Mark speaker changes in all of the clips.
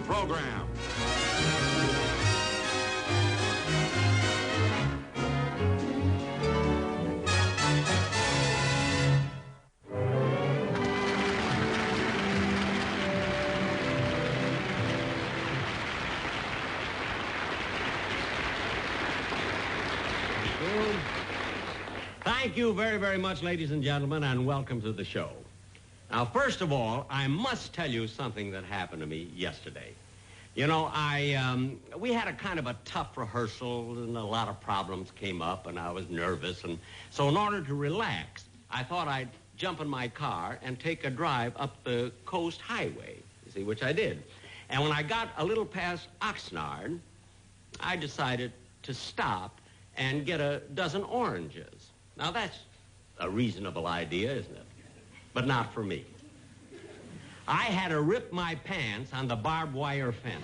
Speaker 1: program.
Speaker 2: Thank you very, very much, ladies and gentlemen, and welcome to the show. Now, first of all, I must tell you something that happened to me yesterday. You know, we had a kind of a tough rehearsal, and a lot of problems came up, and I was nervous. And so in order to relax, I thought I'd jump in my car and take a drive up the coast highway, you see, which I did. And when I got a little past Oxnard, I decided to stop and get a dozen oranges. Now, that's a reasonable idea, isn't it? But not for me. I had to rip my pants on the barbed wire fence.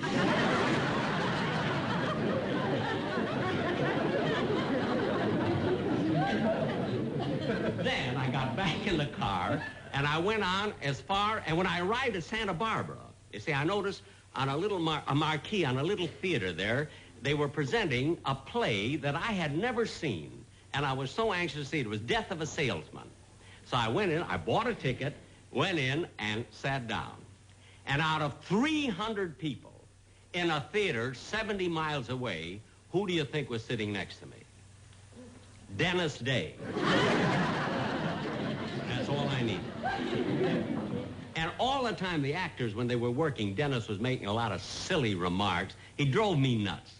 Speaker 2: Then I got back in the car, and I went on as far, and when I arrived at Santa Barbara, you see, I noticed on a little a marquee on a little theater there, they were presenting a play that I had never seen. And I was so anxious to see it. It was Death of a Salesman. So I went in, I bought a ticket, went in, and sat down. And out of 300 people in a theater 70 miles away, who do you think was sitting next to me? Dennis Day. That's all I needed. And all the time, the actors, when they were working, Dennis was making a lot of silly remarks. He drove me nuts.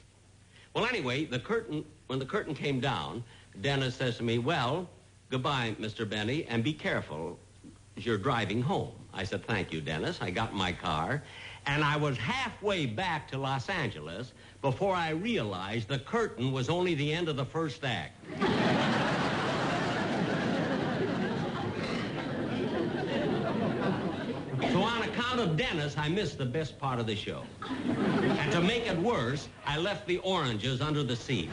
Speaker 2: Well, anyway, when the curtain came down, Dennis says to me, well, goodbye, Mr. Benny, and be careful as you're driving home. I said, thank you, Dennis. I got in my car, and I was halfway back to Los Angeles before I realized the curtain was only the end of the first act. So on account of Dennis, I missed the best part of the show. And to make it worse, I left the oranges under the seat.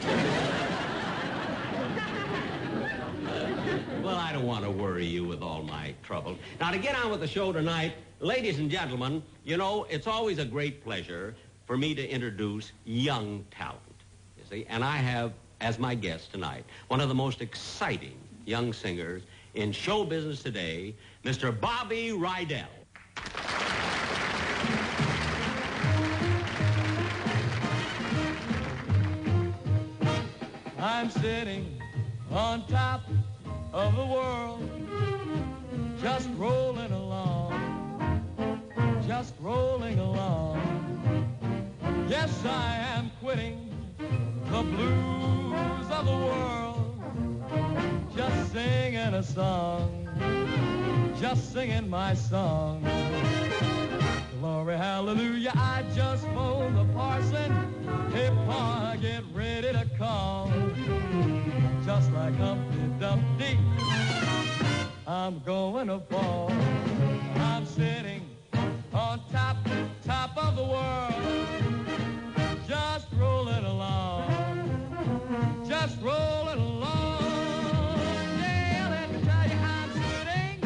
Speaker 2: Well, I don't want to worry you with all my trouble. Now, to get on with the show tonight, ladies and gentlemen, you know, it's always a great pleasure for me to introduce young talent, you see. And I have, as my guest tonight, one of the most exciting young singers in show business today, Mr. Bobby Rydell.
Speaker 3: I'm sitting on top of the world, just rolling along, just rolling along. Yes, I am quitting the blues of the world, just singing a song, just singing my song. Glory, hallelujah, I just phoned the parson. Hey, Pa, get ready to call. Just like Humpty Dumpty, I'm going to fall. I'm sitting on top of the world, just rolling along, just rolling along. Yeah, let me tell you, I'm sitting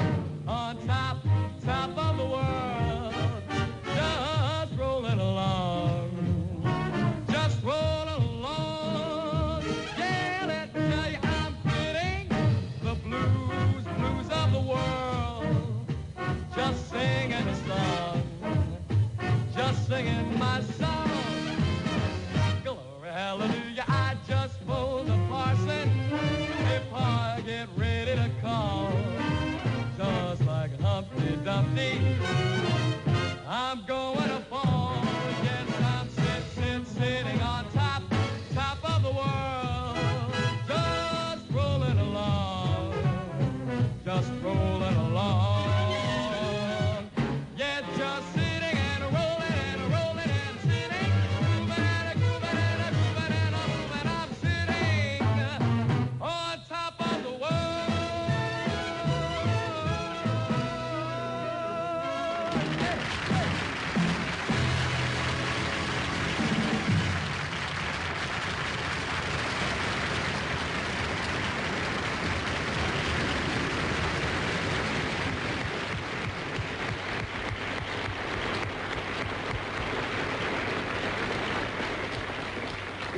Speaker 3: on top of the world, just rolling along, just rolling along. Yeah, let me tell you, I'm quitting the blues of the world, just singing a song, just singing my song. Glory, hallelujah, I just phoned the parson.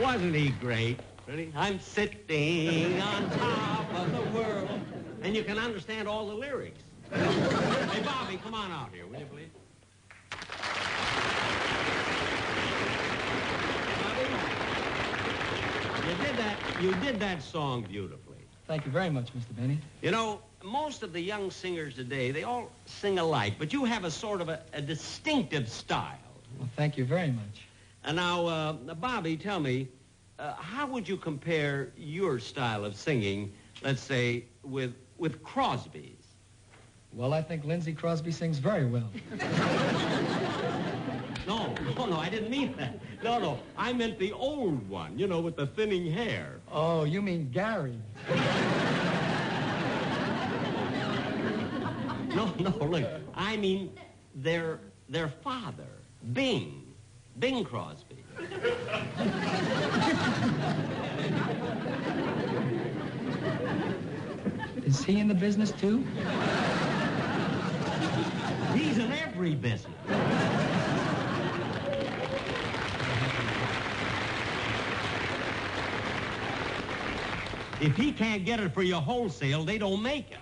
Speaker 2: Wasn't he great? Really? I'm sitting on top of the world. And you can understand all the lyrics. Hey, Bobby, come on out here, will you, please? Bobby, you did that song beautifully.
Speaker 1: Thank you very much, Mr. Benny.
Speaker 2: You know, most of the young singers today, they all sing alike, but you have a sort of a distinctive style.
Speaker 1: Well, thank you very much.
Speaker 2: And now, Bobby, tell me, how would you compare your style of singing, let's say, with Crosby's?
Speaker 1: Well, I think Lindsay Crosby sings very well.
Speaker 2: No, I didn't mean that. No, I meant the old one, you know, with the thinning hair.
Speaker 1: Oh, you mean Gary.
Speaker 2: No, look, I mean their father, Bing Crosby.
Speaker 1: Is he in the business, too?
Speaker 2: He's in every business. If he can't get it for you wholesale, they don't make it.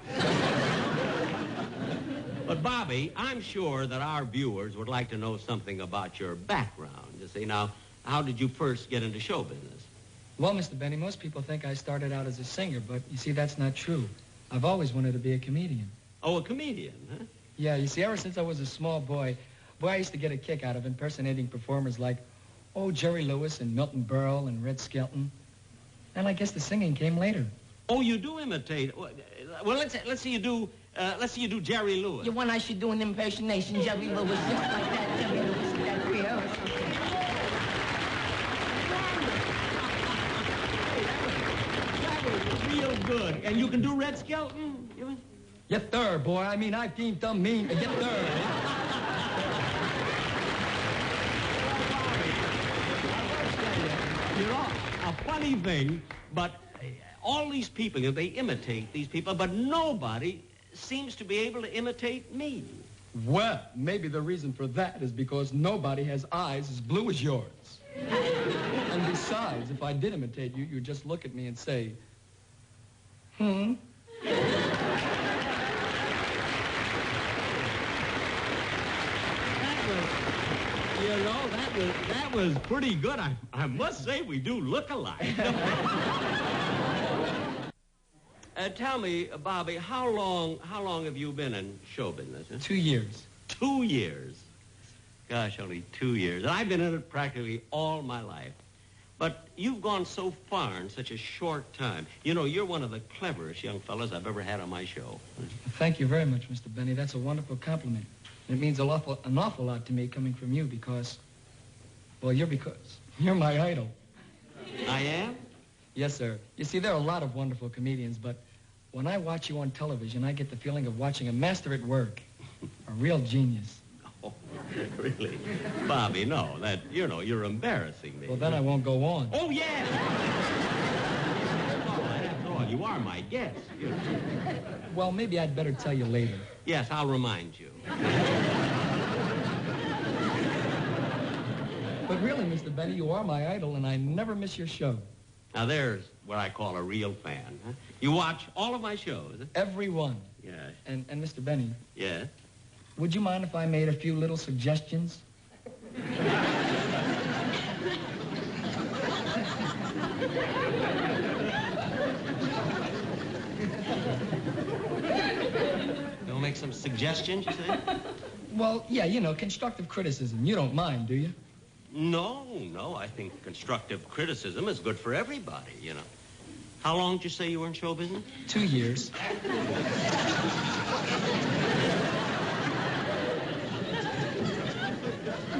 Speaker 2: But, Bobby, I'm sure that our viewers would like to know something about your background. You see, now, how did you first get into show business?
Speaker 1: Well, Mr. Benny, most people think I started out as a singer, but you see, that's not true. I've always wanted to be a comedian.
Speaker 2: Oh, a comedian, huh?
Speaker 1: Yeah, you see, ever since I was a small boy, I used to get a kick out of impersonating performers like, Jerry Lewis and Milton Berle and Red Skelton. And I guess the singing came later.
Speaker 2: Oh, you do imitate. Well, let's see you do Jerry Lewis.
Speaker 4: You want I should do an impersonation, Jerry Lewis, just like that, Jerry Lewis with that rehearsal.
Speaker 2: That was real good. And you can do Red Skelton?
Speaker 1: Yes, sir, boy. I mean, I can't mean. Yes, sir.
Speaker 2: You know, a funny thing, but all these people, they imitate these people, but nobody seems to be able to imitate me.
Speaker 1: Well, maybe the reason for that is because nobody has eyes as blue as yours. And besides, if I did imitate you, you'd just look at me and say,
Speaker 2: That was pretty good. I must say we do look alike. Tell me, Bobby, how long have you been in show business? Huh?
Speaker 1: 2 years.
Speaker 2: 2 years. Gosh, only 2 years. And I've been in it practically all my life. But you've gone so far in such a short time. You know, you're one of the cleverest young fellows I've ever had on my show.
Speaker 1: Thank you very much, Mr. Benny. That's a wonderful compliment. It means an awful lot to me coming from you because, well, you're my idol.
Speaker 2: I am?
Speaker 1: Yes, sir. You see, there are a lot of wonderful comedians, but when I watch you on television, I get the feeling of watching a master at work, a real genius.
Speaker 2: Oh, really? Bobby, no, you're embarrassing me.
Speaker 1: Well, then I won't go on.
Speaker 2: Oh, yes! After all, you are my guest.
Speaker 1: Well, maybe I'd better tell you later.
Speaker 2: Yes, I'll remind you.
Speaker 1: But really, Mr. Benny, you are my idol, and I never miss your show.
Speaker 2: Now, there's what I call a real fan. Huh? You watch all of my shows? Huh?
Speaker 1: Every one.
Speaker 2: Yes.
Speaker 1: And Mr. Benny.
Speaker 2: Yes?
Speaker 1: Would you mind if I made a few little suggestions?
Speaker 2: You'll make some suggestions, you say?
Speaker 1: Well, yeah, constructive criticism. You don't mind, do you?
Speaker 2: No, I think constructive criticism is good for everybody, How long did you say you were in show business?
Speaker 1: 2 years.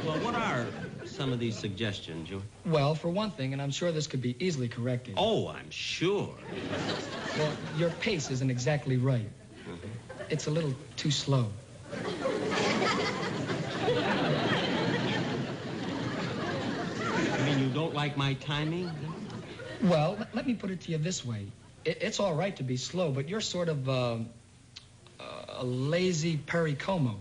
Speaker 2: Well, what are some of these suggestions?
Speaker 1: Well, for one thing, and I'm sure this could be easily corrected.
Speaker 2: Oh, I'm sure.
Speaker 1: Well, your pace isn't exactly right. It's a little too slow.
Speaker 2: You mean you don't like my timing?
Speaker 1: Well, let me put it to you this way. It's all right to be slow, but you're sort of a lazy Perry Como.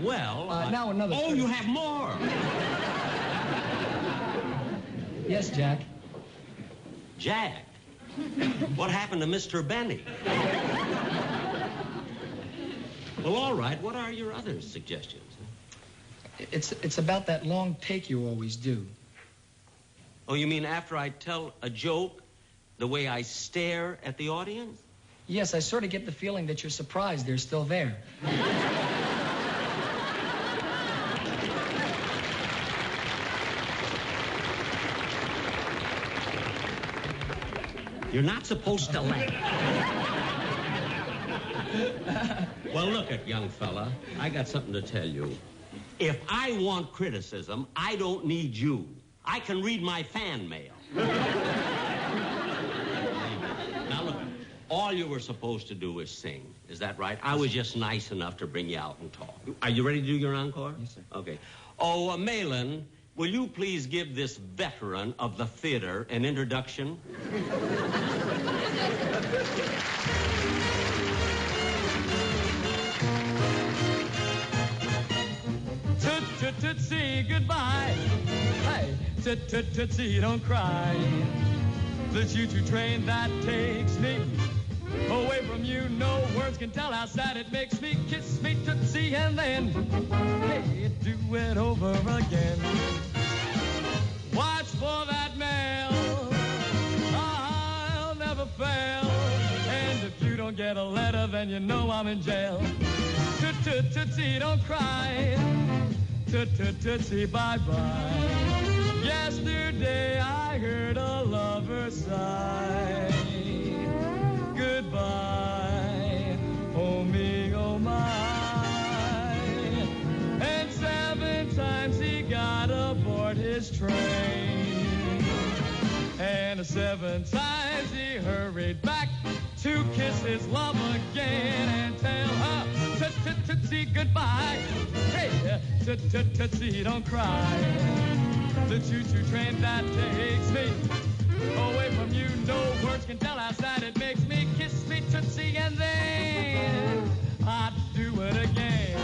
Speaker 2: well...
Speaker 1: now another...
Speaker 2: Oh, you have more!
Speaker 1: Yes, Jack.
Speaker 2: Jack? What happened to Mr. Benny? Well, all right. What are your other suggestions?
Speaker 1: It's about that long take you always do.
Speaker 2: Oh, you mean after I tell a joke, the way I stare at the audience?
Speaker 1: Yes, I sort of get the feeling that you're surprised they're still there.
Speaker 2: You're not supposed to laugh. Well, look it, young fella. I got something to tell you. If I want criticism, I don't need you. I can read my fan mail. Now, look, all you were supposed to do is sing. Is that right? I was just nice enough to bring you out and talk. Are you ready to do your encore?
Speaker 1: Yes, sir.
Speaker 2: Okay. Oh, Malin, will you please give this veteran of the theater an introduction?
Speaker 3: Tootsie, goodbye. Hey, tootsie, don't cry. The choo-choo train that takes me away from you. No words can tell how sad it makes me. Kiss me, tootsie, and then hey, do it over again. Watch for that mail. I'll never fail. And if you don't get a letter, then you know I'm in jail. Tootsie, don't cry. Tootsie, bye-bye. Yesterday I heard a lover sigh. Goodbye, oh me, oh my. And 7 times he got aboard his train. And 7 times he hurried back to kiss his love again and tell her, tootsie, goodbye. Hey, tootsie, don't cry. The choo-choo train that takes me away from you. No words can tell how sad it makes me. Kiss me, tootsie, and then I'd do it again.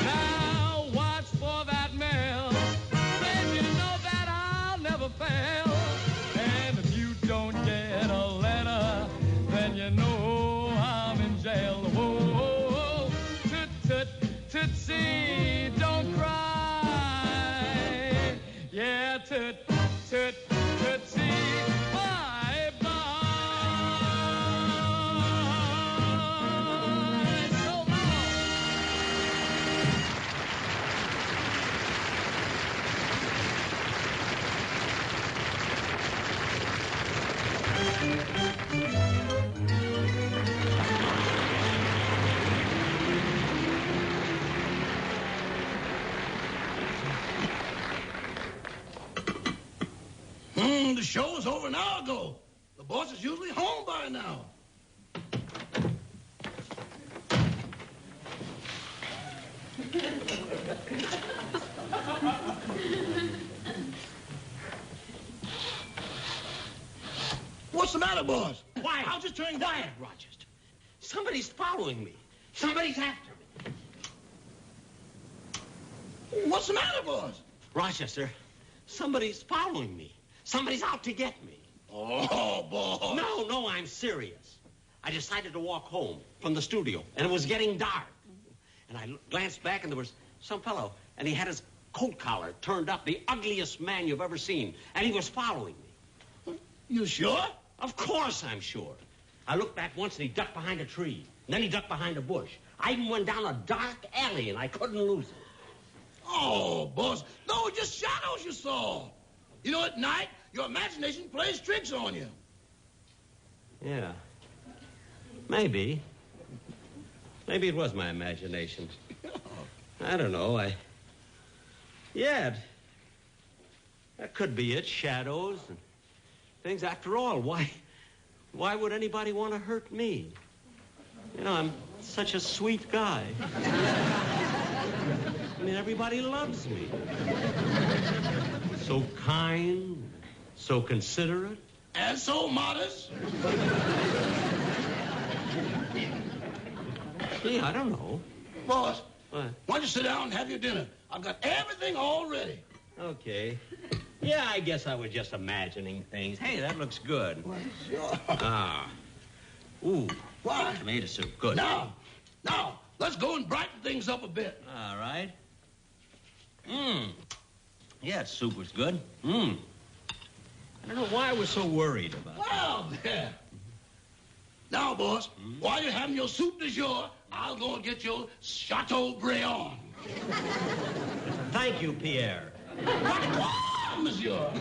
Speaker 3: Now watch for that mail. Then you know that I'll never fail. And if you don't get a letter, then you know I'm in jail. Whoa, tootsie, don't cry. Yeah, tootsie, bye-bye. So long.
Speaker 5: The show was over an hour ago. The boss is usually home by now. What's the matter, boss?
Speaker 2: Quiet.
Speaker 5: I was just turning
Speaker 2: Quiet, Rochester. Somebody's following me. Somebody's after me.
Speaker 5: What's the matter, boss?
Speaker 2: Rochester, somebody's following me. Somebody's out to get me.
Speaker 5: Oh, boss.
Speaker 2: No, I'm serious. I decided to walk home from the studio, and it was getting dark. And I glanced back, and there was some fellow, and he had his coat collar turned up, the ugliest man you've ever seen, and he was following me.
Speaker 5: You sure?
Speaker 2: Of course I'm sure. I looked back once, and he ducked behind a tree. And then he ducked behind a bush. I even went down a dark alley, and I couldn't lose him.
Speaker 5: Oh, boss. No, just shadows you saw. You know, at night, your imagination plays tricks on you.
Speaker 2: Yeah. Maybe. Maybe it was my imagination. I don't know. Yeah, that could be it. Shadows and things. After all, why would anybody want to hurt me? You know, I'm such a sweet guy. I mean, everybody loves me. So kind, so considerate.
Speaker 5: And so modest.
Speaker 2: Gee, I don't know.
Speaker 5: Boss,
Speaker 2: What?
Speaker 5: Why don't you sit down and have your dinner? I've got everything all ready.
Speaker 2: Okay. Yeah, I guess I was just imagining things. Hey, that looks good.
Speaker 5: Well, sure.
Speaker 2: Ah. Ooh.
Speaker 5: Why?
Speaker 2: Tomato soup. Good.
Speaker 5: Now, let's go and brighten things up a bit.
Speaker 2: All right. Yeah, soup was good. I don't know why I was so worried about it.
Speaker 5: Well, there. Now, boss, while you're having your soup du jour, I'll go and get your Chateaubriand.
Speaker 2: Thank you, Pierre.
Speaker 5: What, monsieur?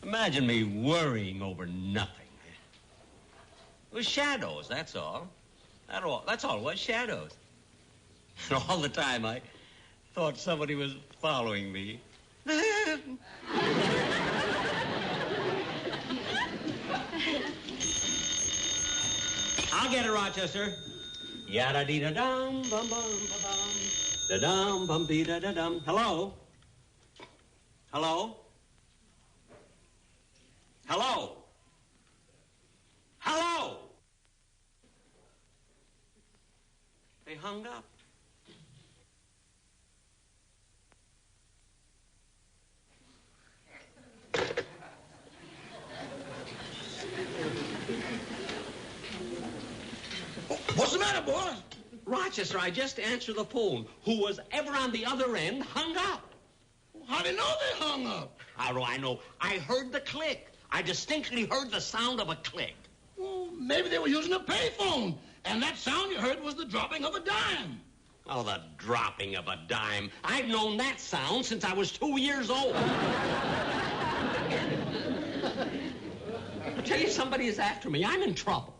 Speaker 2: Imagine me worrying over nothing. It was shadows, that's all. That's all it was, shadows. And all the time I thought somebody was following me. I'll get it, Rochester. Yada-dee-da-dum, bum-bum-ba-bum. Da-dum, bum-dee-da-da-dum. Hello? Hello? Hello? Hello? They hung up.
Speaker 5: What's the matter, boss?
Speaker 2: Rochester, I just answered the phone. Who was ever on the other end hung up.
Speaker 5: How do you know they hung up?
Speaker 2: How do I know? I heard the click. I distinctly heard the sound of a click.
Speaker 5: Well, maybe they were using a payphone, and that sound you heard was the dropping of a dime.
Speaker 2: Oh, the dropping of a dime. I've known that sound since I was 2 years old. I tell you, somebody is after me. I'm in trouble.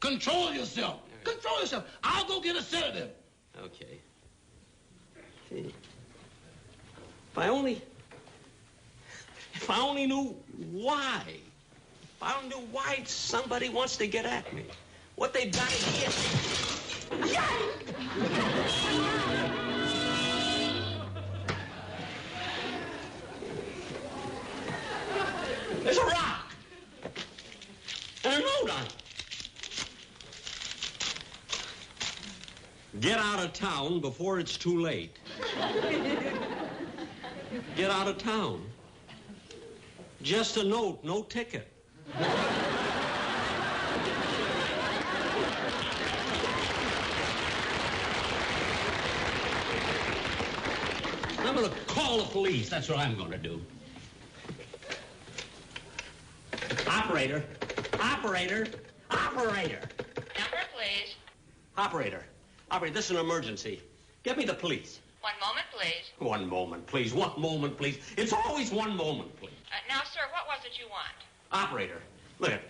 Speaker 5: Control yourself. Control yourself. I'll go get a sedative.
Speaker 2: Okay. Gee. If I only knew why. If I only knew why somebody wants to get at me. What they've got to get. There's a rock. And a note on it. Get out of town before it's too late. Get out of town. Just a note, no ticket. I'm going to call the police. That's what I'm going to do. Operator. Operator. Operator.
Speaker 6: Number, please.
Speaker 2: Operator. Operator, this is an emergency. Get me the police.
Speaker 6: 1 moment, please.
Speaker 2: 1 moment, please. 1 moment, please. It's always 1 moment, please.
Speaker 6: Now, sir, what was it you want?
Speaker 2: Operator, look,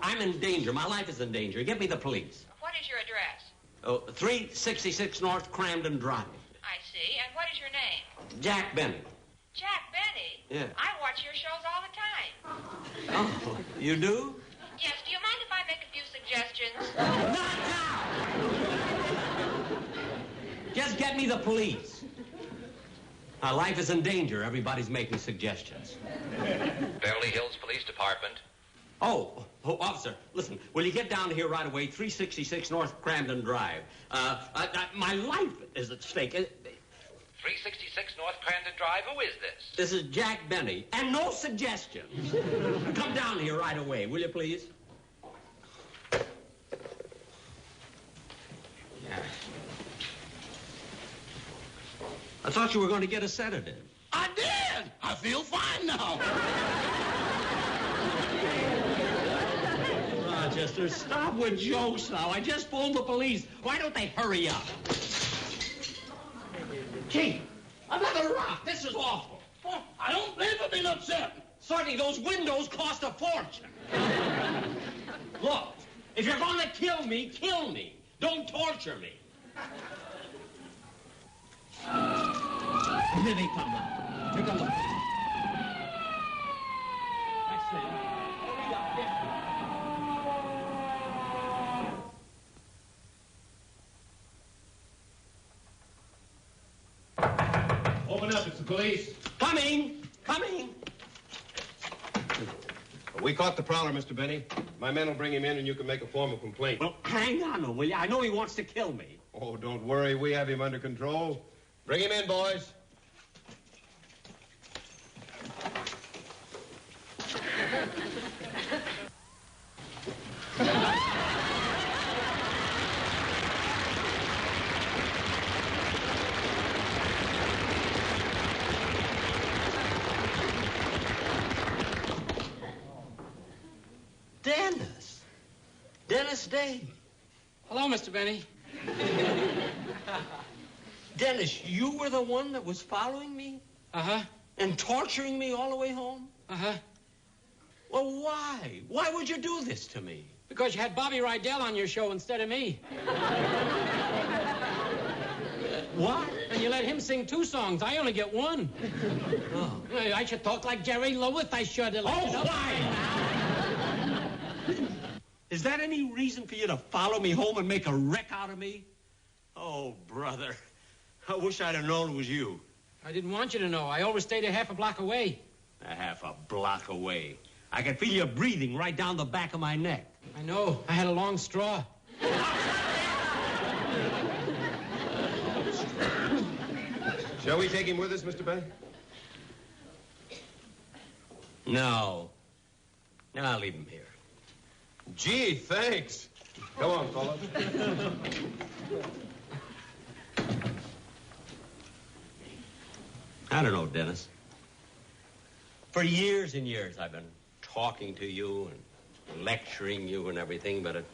Speaker 2: I'm in danger. My life is in danger. Get me the police.
Speaker 6: What is your address?
Speaker 2: 366 North Cramden Drive.
Speaker 6: I see. And what is your name?
Speaker 2: Jack Benny.
Speaker 6: Jack Benny?
Speaker 2: Yeah.
Speaker 6: I watch your shows all the time.
Speaker 2: Oh, you do?
Speaker 6: Yes, do you mind if I make a few suggestions?
Speaker 2: Not now! Just get me the police. My life is in danger. Everybody's making suggestions.
Speaker 7: Beverly Hills Police Department.
Speaker 2: Oh, officer, listen, will you get down here right away, 366 North Cramden Drive? My life is at stake.
Speaker 7: 366 North Cramden Drive. Who is this?
Speaker 2: This is Jack Benny, and no suggestions. Come down here right away, will you please? I thought you were going to get a sedative.
Speaker 5: I did. I feel fine now.
Speaker 2: Rochester, stop with jokes now. I just phoned the police. Why don't they hurry up? Gee, another rock. This is awful.
Speaker 5: Well, I don't blame you for being upset.
Speaker 2: Certainly, those windows cost a fortune. Look, if you're going to kill me, kill me. Don't torture me. Here they come now. Take a look. That's it. Hurry up, there.
Speaker 8: Open up, it's the police.
Speaker 2: Coming! Coming!
Speaker 8: We caught the prowler, Mr. Benny. My men will bring him in and you can make a formal complaint.
Speaker 2: Well, hang on, will you? I know he wants to kill me.
Speaker 8: Oh, don't worry. We have him under control. Bring him in, boys.
Speaker 2: Dennis. Dennis Day.
Speaker 9: Hello, Mr. Benny.
Speaker 2: Dennis, you were the one that was following me?
Speaker 9: Uh-huh.
Speaker 2: And torturing me all the way home?
Speaker 9: Uh-huh.
Speaker 2: Well, why? Why would you do this to me?
Speaker 9: Because you had Bobby Rydell on your show instead of me.
Speaker 2: What?
Speaker 9: And you let him sing 2 songs. I only get 1.
Speaker 2: Oh.
Speaker 9: I should talk like Jerry Lewis. I should.
Speaker 2: Oh, why? Is that any reason for you to follow me home and make a wreck out of me? Oh, brother. I wish I'd have known it was you.
Speaker 9: I didn't want you to know. I always stayed a half a block away.
Speaker 2: A half a block away. I can feel you breathing right down the back of my neck.
Speaker 9: I know. I had a long straw.
Speaker 8: Shall we take him with us, Mr. Benny?
Speaker 2: No. No, I'll leave him here.
Speaker 8: Gee, thanks. Come on, fellas.
Speaker 2: I don't know, Dennis. For years and years, I've been talking to you and lecturing you and everything, but it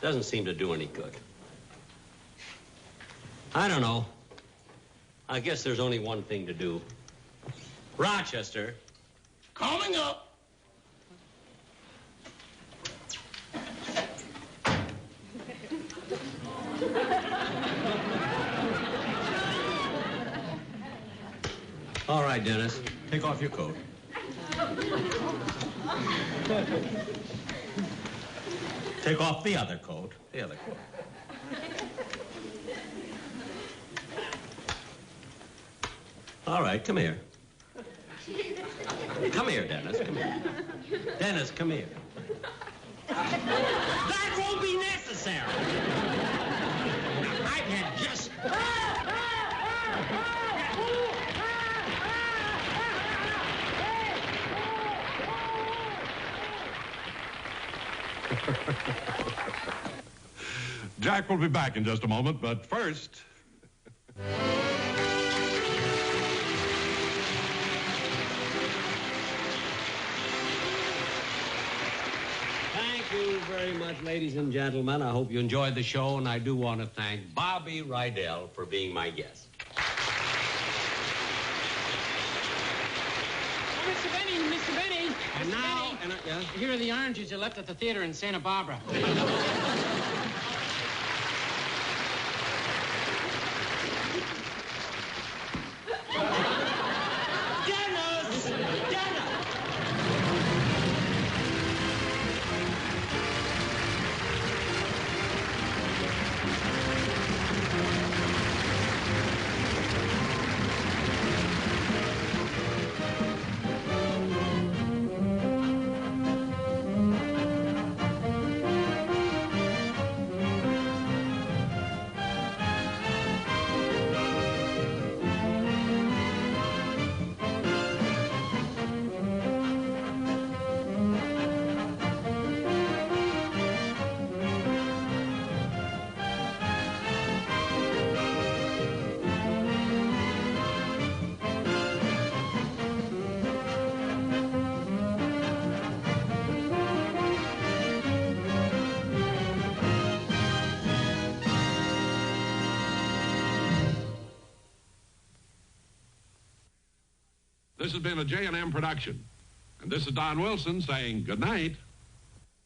Speaker 2: doesn't seem to do any good. I don't know. I guess there's only one thing to do. Rochester.
Speaker 5: Coming up.
Speaker 2: All right, Dennis. Take off your coat. Take off the other coat. The other coat. All right, come here. Come here, Dennis. Come here. Dennis, come here. That won't be necessary. I've had just...
Speaker 10: Jack will be back in just a moment, but first...
Speaker 2: Thank you very much, ladies and gentlemen. I hope you enjoyed the show, and I do want to thank Bobby Rydell for being my guest.
Speaker 9: Oh, Mr. Benny, Mr. Benny.
Speaker 2: And
Speaker 9: Mr.
Speaker 2: now...
Speaker 9: Benny.
Speaker 2: Yeah?
Speaker 9: Here are the oranges you left at the theater in Santa Barbara.
Speaker 2: Dennis! Dennis!
Speaker 10: This has been a J&M production. And this is Don Wilson saying good night.